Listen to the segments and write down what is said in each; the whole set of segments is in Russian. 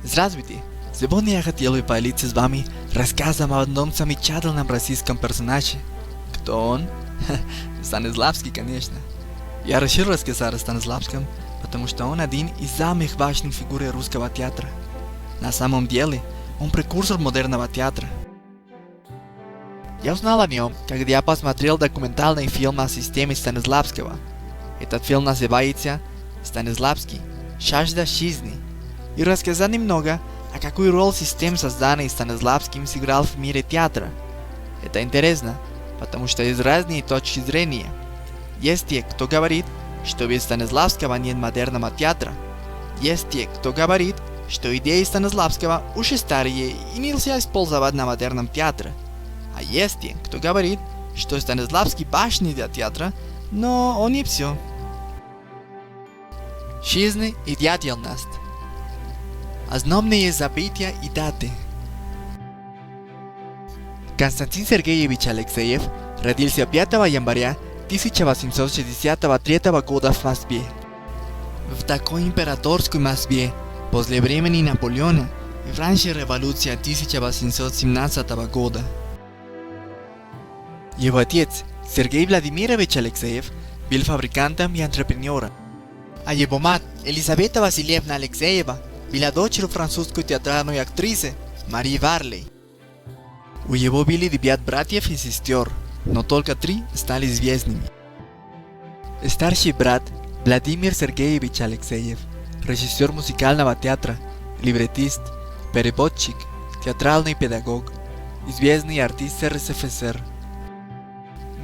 Здравствуйте! Сегодня я хотел бы поделиться с вами рассказом о одном замечательном российском персонаже. Кто он? Станиславский, конечно. Я решил рассказать о Станиславском, потому что он один из самых важных фигур русского театра. На самом деле, он прекурсор модерного театра. Я узнал о нем, когда я посмотрел документальный фильм о системе Станиславского. Этот фильм называется «Станиславский. Жажда жизни». И рассказать немного, а какую роль система, созданной Станиславским, сыграл в мире театра. Это интересно, потому что есть разные точки зрения. Есть те, кто говорит, что без Станиславского нет модерного театра. Есть те, кто говорит, что идеи Станиславского уже старые и нельзя использовать на модерном театре. А есть те, кто говорит, что Станиславский важный для театра, но он не все. Жизнь и деятельность. Основные события и даты. Константин Сергеевич Алексеев родился 5 января 1863 года в Москве. В такой императорской Москве, после времени Наполеона и раньше революции 1817 года. Его отец, Сергей Владимирович Алексеев, был фабрикантом и антрепренером, а его мать, Елизавета Васильевна Алексеева, была дочерью французской театральной актрисы Марии Варлей. У него были 9 братьев и сестер, но только 3 стали известными. Старший брат Владимир Сергеевич Алексеев, режиссер музыкального театра, либретист, переводчик, театральный педагог, известный артист РСФСР.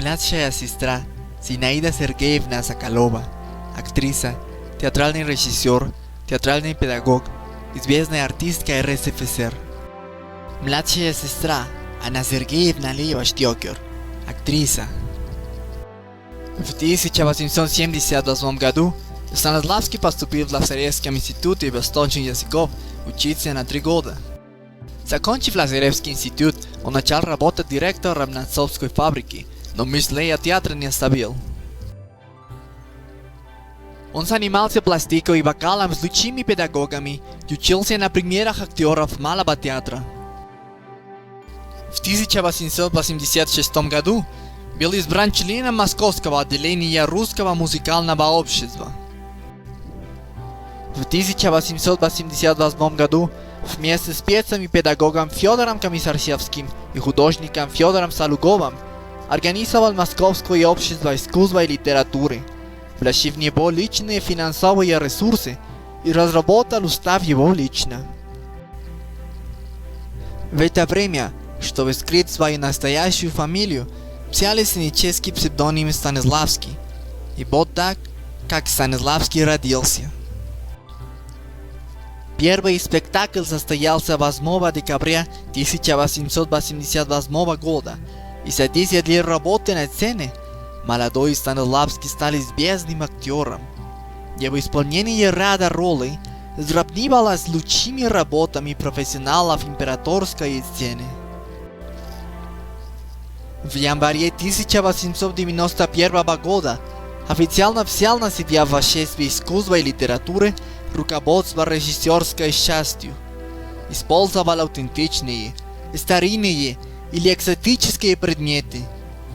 Младшая сестра Зинаида Сергеевна Соколова, актриса, театральный режиссер, театральный педагог, известная артистка РСФСР. Младшая сестра Анна Сергеевна Лева-Штекер, актриса. В 1878 году Станиславский поступил в Лазаревском институте восточных языков учиться на 3 года. Закончив Лазаревский институт, он начал работать директором на отцовской фабрике, но мысли о театре не оставил. Он занимался пластикой и вокалом с лучшими педагогами и учился на примерах актеров малого театра. В 1886 году был избран членом Московского отделения Русского музыкального общества. В 1888 году вместе с певцем и педагогом Федором Комиссаржевским и художником Федором Салуговым организовал Московское общество искусства и литературы, вложив в него личные финансовые ресурсы и разработал устав его лично. В это время, чтобы скрыть свою настоящую фамилию, взяли сценический псевдоним Станиславский, и вот так, как Станиславский родился. Первый спектакль состоялся 8 декабря 1888 года, и за 10 лет работы на сцене молодой Станиславский стал известным актером. Его исполнение ряда ролей сравнивалось с лучшими работами профессионалов императорской сцены. В январе 1891 года официально взял на себя в обществе искусства и литературы руководство режиссерской частью. Использовал аутентичные, старинные или экзотические предметы.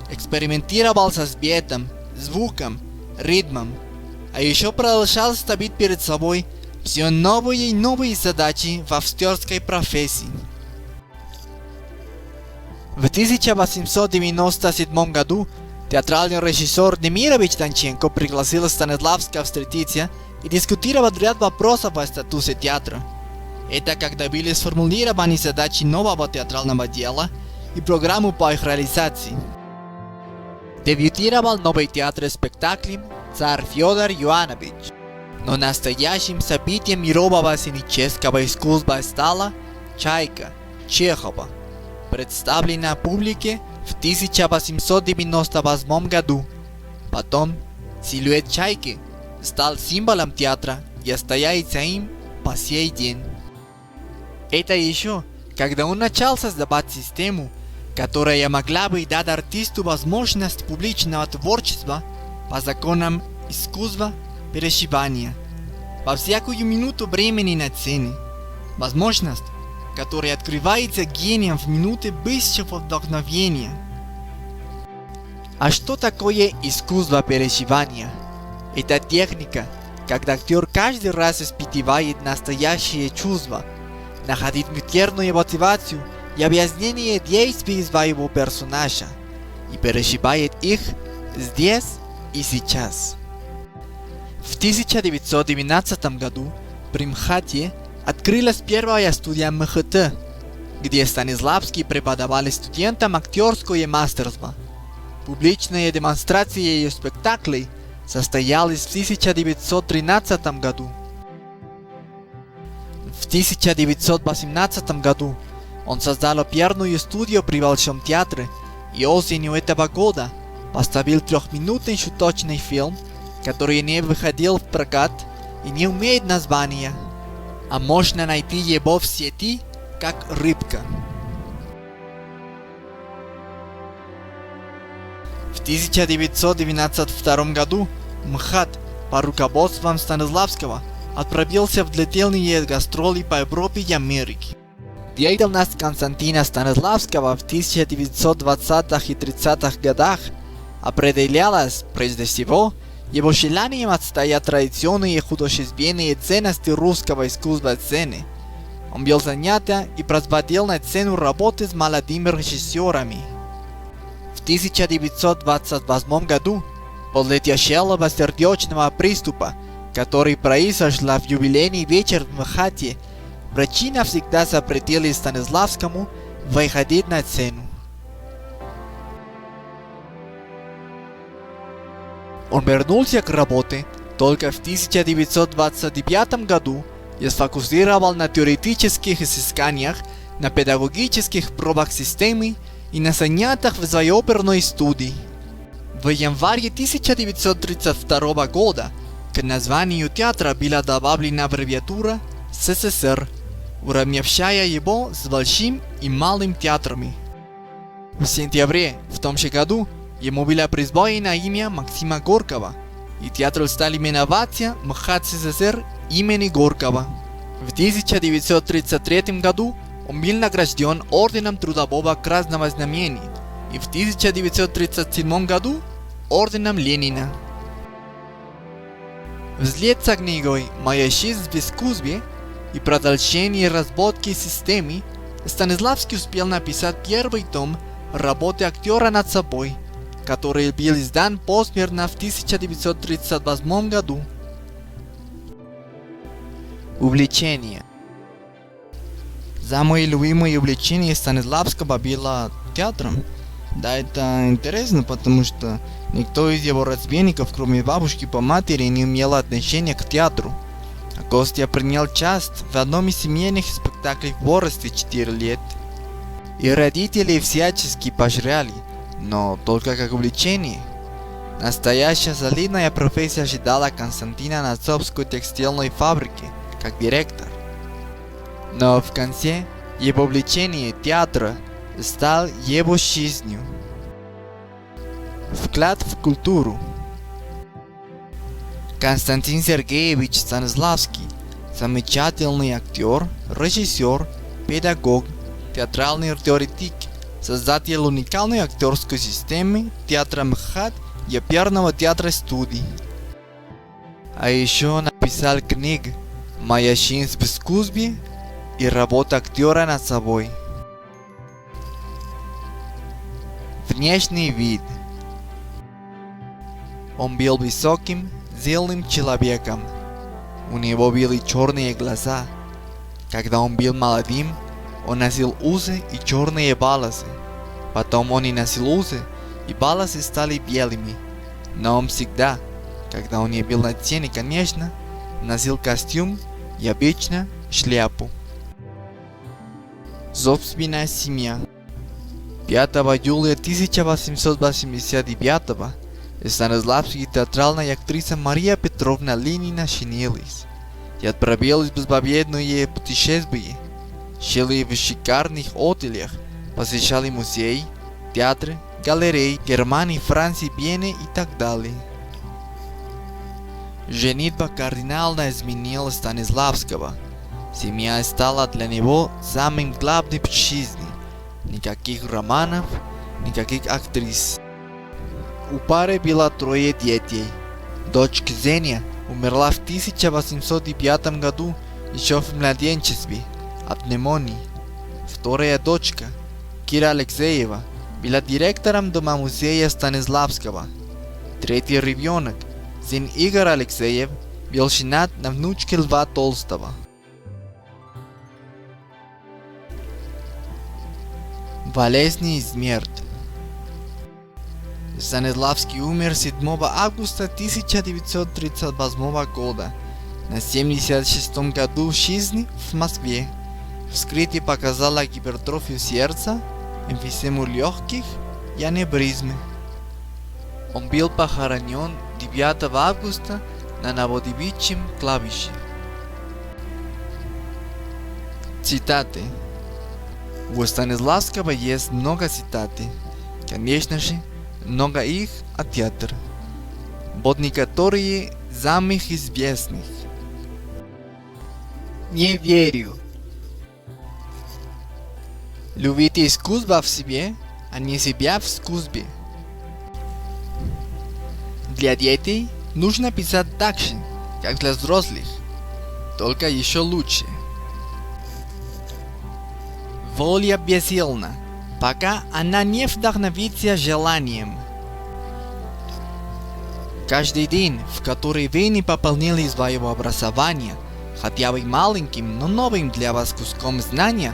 Экспериментировал со светом, звуком, ритмом, а еще продолжал ставить перед собой все новые и новые задачи в актерской профессии. В 1897 году театральный режиссер Демирович Данченко пригласил Станиславского встретиться и дискутировать ряд вопросов о статусе театра. Это когда были сформулированы задачи нового театрального дела и программу по их реализации. Дебютировал новый театр спектаклем «Царь Федор Иоаннович», но настоящим событием мирового сценического искусства стала «Чайка» Чехова, представлена публике в 1898 году. Потом силуэт чайки стал символом театра и остается им по сей день. Это еще когда он начал создавать систему, которая могла бы дать артисту возможность публичного творчества по законам искусства переживания во всякую минуту времени на сцене. Возможность, которая открывается гением в минуты быстрого вдохновения. А что такое искусство переживания? Это техника, когда актер каждый раз испытывает настоящие чувства, находит внутреннюю мотивацию и объяснение действий своего персонажа и переживает их здесь и сейчас. В 1919 году при МХАТе открылась первая студия МХТ, где Станиславский преподавал студентам актерское мастерство. Публичная демонстрация ее спектаклей состоялась в 1913 году. В 1918 году он создал оперную студию при Большом театре и осенью этого года поставил трехминутный шуточный фильм, который не выходил в прокат и не имеет названия, а можно найти его в сети как «Рыбка». В 1992 году МХАТ по руководству Станиславского отправился в длительные гастроли по Европе и Америке. Деятельность Константина Станиславского в 1920-х и 30-х годах определялась прежде всего его желанием отстоять традиционные художественные ценности русского искусства сцены. Он был занят и производил на сцену работы с молодыми режиссерами. В 1928 году, после тяжелого сердечного приступа, который произошел в юбилейный вечер в МХАТе, врачи навсегда запретили Станиславскому выходить на сцену. Он вернулся к работе только в 1929 году и сфокусировал на теоретических изысканиях, на педагогических пробах системы и на занятиях в своей оперной студии. В январе 1932 года к названию театра была добавлена аббревиатура СССР, уравнявшая его с Большим и Малым театрами. В сентябре в том же году ему было присвоено имя Максима Горького, и театр стал именоваться МХАТ СССР имени Горького. В 1933 году он был награжден орденом Трудового Красного Знамени и в 1937 году орденом Ленина. Вслед за книгой «Моя жизнь в искусстве» и продолжение разработки системы, Станиславский успел написать первый том работы актера над собой, который был издан посмертно в 1938 году. Увлечение. Самое любимое увлечение Станиславского было театром. Да, это интересно, потому что никто из его родственников, кроме бабушки по матери, не имел отношения к театру. А Костя принял участие в одном из семейных спектаклей в возрасте 4 лет. И родители всячески поощряли, но только как увлечение. Настоящая солидная профессия ожидала Константина на Цопской текстильной фабрике, как директор. Но в конце его увлечение театра стал его жизнью. Вклад в культуру. Константин Сергеевич Станиславский – замечательный актер, режиссер, педагог, театральный теоретик, создатель уникальной актерской системы театра МХАТ и оперного театра студий. А еще написал книги «Моя жизнь в искусстве» и «Работа актера над собой». Внешний вид. Он был высоким, сильным человеком. У него были черные глаза. Когда он был молодым, он носил усы и черные волосы. Потом он и носил усы, и волосы стали белыми. Но он всегда, когда он не был на сцене, конечно, носил костюм и обычно шляпу. Собственная семья. 5 июля 1889 Станиславский и театральная актриса Мария Петровна Ленина женились и отправились в безбедное путешествие. Жили в шикарных отелях, посещали музеи, театры, галереи Германии, Франции, Вены и так далее. Женитьба кардинально изменила Станиславского. Семья стала для него самым главным в жизни. Никаких романов, никаких актрис. У пары было 3 детей. Дочь Ксения умерла в 1805 году, еще в младенчестве, от пневмонии. Вторая дочка, Кира Алексеева, была директором дома-музея Станиславского. Третий ребенок, сын Игорь Алексеев, был женат на внучке Льва Толстого. Болезни и смерть. Станиславский умер 7 августа 1938 года, на 76 году жизни в Москве. Вскрытие показало гипертрофию сердца, эмфисему легких и аневризмы. Он был похоронен 9 августа на Новодевичьем кладбище. Цитаты. У Станиславского есть много цитаты. Конечно же, много их от театра. Вот некоторые самых известных. Не верю. Любите искусство в себе, а не себя в искусстве. Для детей нужно писать так же, как для взрослых, только еще лучше. Воля бессильна, пока она не вдохновится желанием. Каждый день, в который вы не пополнили своего образования, хотя бы маленьким, но новым для вас куском знания,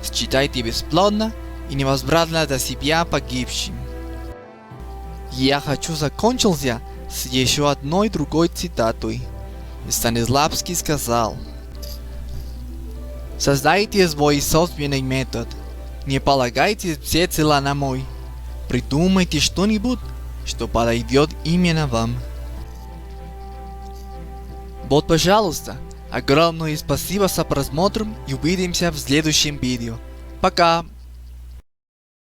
считайте бесплодно и невозвратно для себя погибшим. Я хочу закончился с еще одной другой цитатой. Станиславский сказал: «Создайте свой собственный метод. Не полагайтесь всецело на мой. Придумайте что-нибудь, что подойдет именно вам». Вот, пожалуйста, огромное спасибо за просмотр и увидимся в следующем видео. Пока!